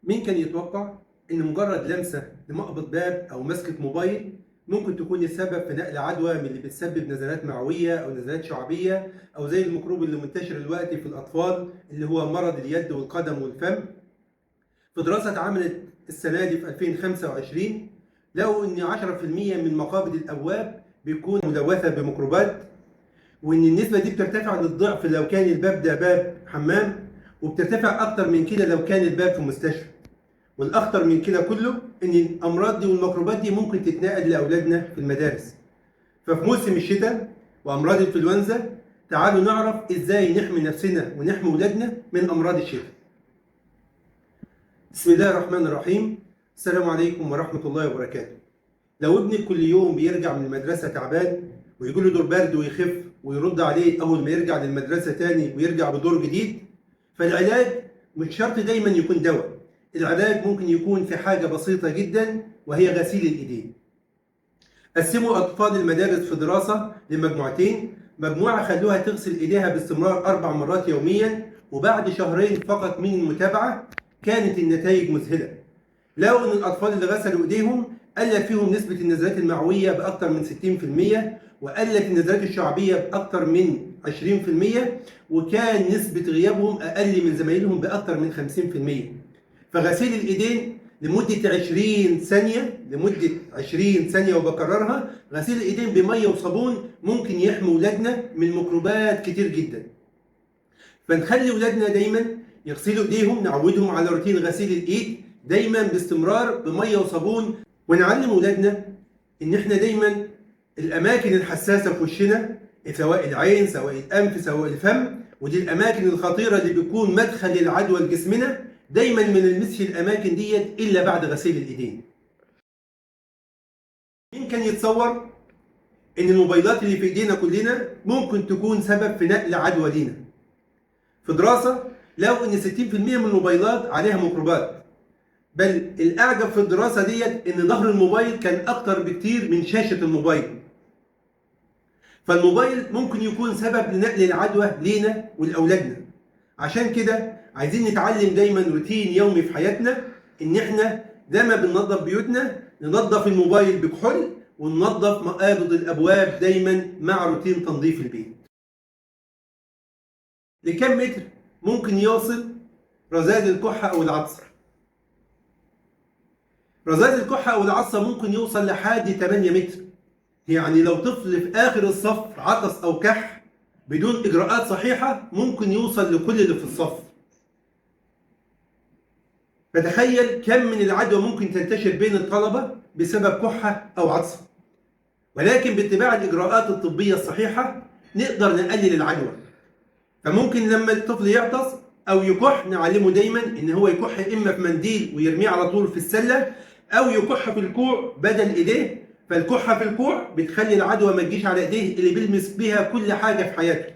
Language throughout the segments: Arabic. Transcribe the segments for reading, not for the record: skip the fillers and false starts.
مين كان يتوقع إن مجرد لمسة لمقبض باب أو مسكة موبايل ممكن تكون السبب في نقل عدوى من اللي بتسبب نزلات معوية أو نزلات شعبية أو زي الميكروب اللي منتشر دلوقتي في الأطفال اللي هو مرض اليد والقدم والفم. في دراسة اتعملت السنة دي في 2025 لقوا إن 10% من مقابض الأبواب بيكون ملوثة بميكروبات، وإن النسبة دي بترتفع للضعف لو كان الباب ده باب حمام، وبترتفع أكتر من كده لو كان الباب في مستشفى. والاخطر من كده كله ان الامراض دي والميكروبات دي ممكن تتنقل لاولادنا في المدارس. ففي موسم الشتاء وامراض الانفلونزا تعالوا نعرف ازاي نحمي نفسنا ونحمي اولادنا من امراض الشتاء. بسم الله الرحمن الرحيم. السلام عليكم ورحمه الله وبركاته. لو ابنك كل يوم بيرجع من المدرسه تعبان ويقول له دور برد ويخف ويرد عليه اول ما يرجع للمدرسه تاني ويرجع بدور جديد، فالعلاج مش شرط دايما يكون دواء. العلاج ممكن يكون في حاجة بسيطة جدا وهي غسيل الإيدين. قسموا أطفال المدارس في دراسة لمجموعتين، مجموعة خلوها تغسل إيديها باستمرار 4 مرات يوميا، وبعد شهرين فقط من المتابعة كانت النتائج مذهلة. لقوا إن الأطفال اللي غسلوا إيديهم قلت فيهم نسبة النزلات المعوية بأكثر من 60%، وقلت النزلات الشعبية بأكثر من 20%، وكان نسبة غيابهم أقل من زمايلهم بأكثر من 50%. فغسيل الايدين لمده 20 ثانيه وبكررها، غسيل الايدين بميه وصابون ممكن يحمي اولادنا من ميكروبات كتير جدا. فنخلي اولادنا دايما يغسلوا ايديهم، نعودهم على روتين غسيل الايد دايما باستمرار بميه وصابون، ونعلم اولادنا ان احنا دايما الاماكن الحساسه في وشنا سواء العين سواء الانف سواء الفم، ودي الاماكن الخطيره اللي بيكون مدخل العدوى لجسمنا، دايما ما نلمسش الاماكن ديت الا بعد غسيل الايدين. مين كان يتصور ان الموبايلات اللي في ايدينا كلنا ممكن تكون سبب في نقل عدوى لينا؟ في دراسه لقوا ان 60% من الموبايلات عليها ميكروبات، بل الاعجب في الدراسه ديت ان ظهر الموبايل كان اكتر بكتير من شاشه الموبايل. فالموبايل ممكن يكون سبب لنقل العدوى لينا ولاولادنا. عشان كده عايزين نتعلم دايما روتين يومي في حياتنا، ان احنا زي ما بننظف بيوتنا ننظف الموبايل بكحول، وننظف مقابض الابواب دايما مع روتين تنظيف البيت. لكم متر ممكن يوصل رذاذ الكحه او العطسه؟ رذاذ الكحه او العطسه ممكن يوصل لحد 8 متر. يعني لو طفل في اخر الصف عطس او كح بدون اجراءات صحيحه ممكن يوصل لكل اللي في الصف. فتخيل كم من العدوى ممكن تنتشر بين الطلبة بسبب كحة أو عطسة. ولكن باتباع الإجراءات الطبية الصحيحة نقدر نقلل العدوى. فممكن لما الطفل يعطس أو يكح نعلمه دايما إن هو يكح إما في منديل ويرميه على طول في السلة، أو يكح في الكوع بدل إيديه. فالكحة في الكوع بتخلي العدوى ما تجيش على إيديه اللي بيلمس بيها كل حاجة في حياته،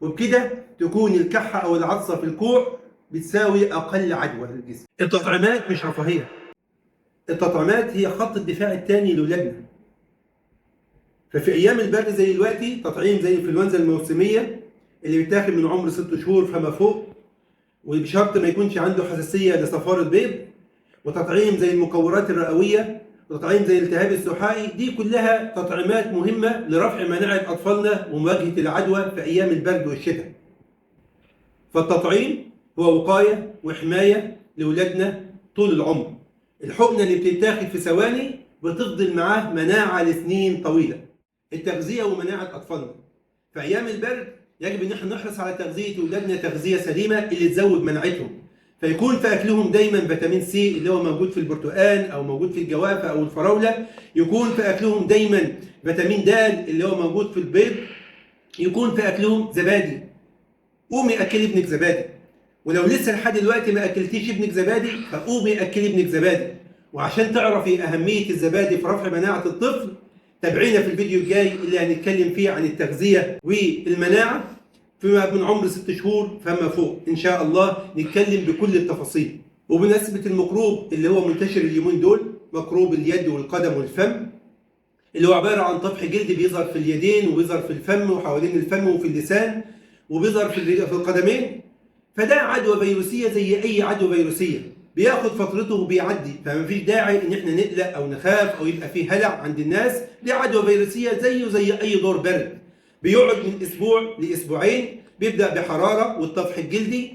وبكده تكون الكحة أو العطسة في الكوع بتساوي أقل عدوى للجسم. التطعيمات مش رفاهية. التطعيمات هي خط الدفاع الثاني لأولادنا. ففي أيام البرد زي دلوقتي تطعيم زي الإنفلونزا الموسمية اللي بيتاخد من عمر 6 شهور فما فوق، وبشرط ما يكونش عنده حساسية لصفار البيض، وتطعيم زي المكورات الرئوية، وتطعيم زي الالتهاب السحائي. دي كلها تطعيمات مهمة لرفع مناعة أطفالنا ومواجهة العدوى في أيام البرد والشتاء. فالتطعيم هو وقاية وحماية لأولادنا طول العمر. الحقنة اللي بتتاخد في ثواني بتفضل معاه مناعة لسنين طويلة. التغذية ومناعة أطفالنا في أيام البرد يجب إن احنا نحرص على تغذية أولادنا تغذية سليمة اللي تزود مناعتهم. فيكون في أكلهم دايما فيتامين سي اللي هو موجود في البرتقال أو موجود في الجوافة أو الفراولة. يكون في أكلهم دايما فيتامين د اللي هو موجود في البيض. يكون في أكلهم زبادي. قومي أكلي ابنك زبادي. ولو لسه لحد دلوقتي ما اكلتيش ابنك زبادي فقومي اكلي ابنك زبادي. وعشان تعرفي اهميه الزبادي في رفع مناعه الطفل تابعينا في الفيديو الجاي اللي هنتكلم فيه عن التغذيه والمناعه فيما من عمر 6 شهور فما فوق. ان شاء الله نتكلم بكل التفاصيل. وبمناسبه الميكروب اللي هو منتشر اليومين دول، ميكروب اليد والقدم والفم، اللي هو عباره عن طفح جلدي بيظهر في اليدين وبيظهر في الفم وحوالين الفم وفي اللسان وبيظهر في القدمين. فده عدوى فيروسية زي أي عدوى فيروسية، بياخد فترته وبيعدي، فما فيش داعي ان احنا نقلق او نخاف او يبقى فيه هلع عند الناس. دي عدوى فيروسيه زيه زي اي دور برد، بيقعد من اسبوع لاسبوعين، بيبدا بحراره والطفح الجلدي،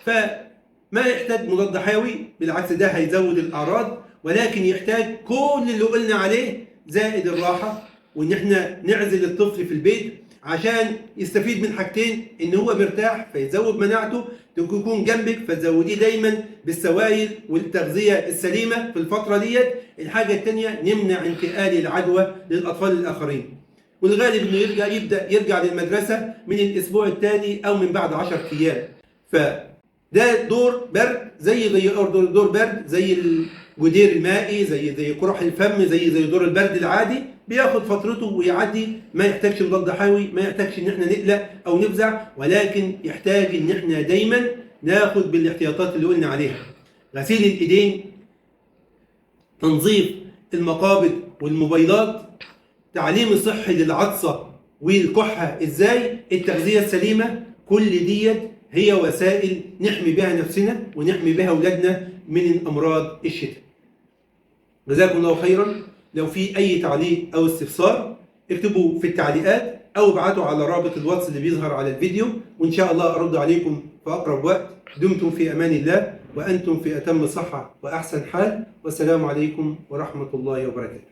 فما يحتاج مضاد حيوي، بالعكس ده هيزود الاعراض، ولكن يحتاج كل اللي قلنا عليه زائد الراحه، وان احنا نعزل الطفل في البيت عشان يستفيد من حاجتين: ان هو مرتاح فيزود مناعته، يكون جنبك فتزوديه دايما بالسوائل والتغذيه السليمه في الفتره ديت. الحاجه الثانيه نمنع انتقال العدوى للاطفال الاخرين، والغالب انه يبدا يرجع للمدرسه من الاسبوع الثاني او من بعد 10 ايام. فده دور برد زي دور برد، زي الجدير المائي، زي قرح الفم، زي دور البرد العادي، بياخد فترته ويعدي، ما يحتاجش مضاد حيوي، ما يحتاجش ان احنا نقلق او نفزع، ولكن يحتاج ان احنا دايما ناخد بالاحتياطات اللي قلنا عليها: غسيل الايدين، تنظيف المقابض والموبايلات، تعليم الصحي للعطسه والكحه ازاي، التغذيه السليمه. كل ديت هي وسائل نحمي بها نفسنا ونحمي بها اولادنا من امراض الشتاء. جزاكم الله خيرا. لو في اي تعليق او استفسار اكتبوا في التعليقات او ابعتوا على رابط الواتس اللي بيظهر على الفيديو، وان شاء الله ارد عليكم في اقرب وقت. دمتم في امان الله وانتم في اتم صحه واحسن حال، والسلام عليكم ورحمه الله وبركاته.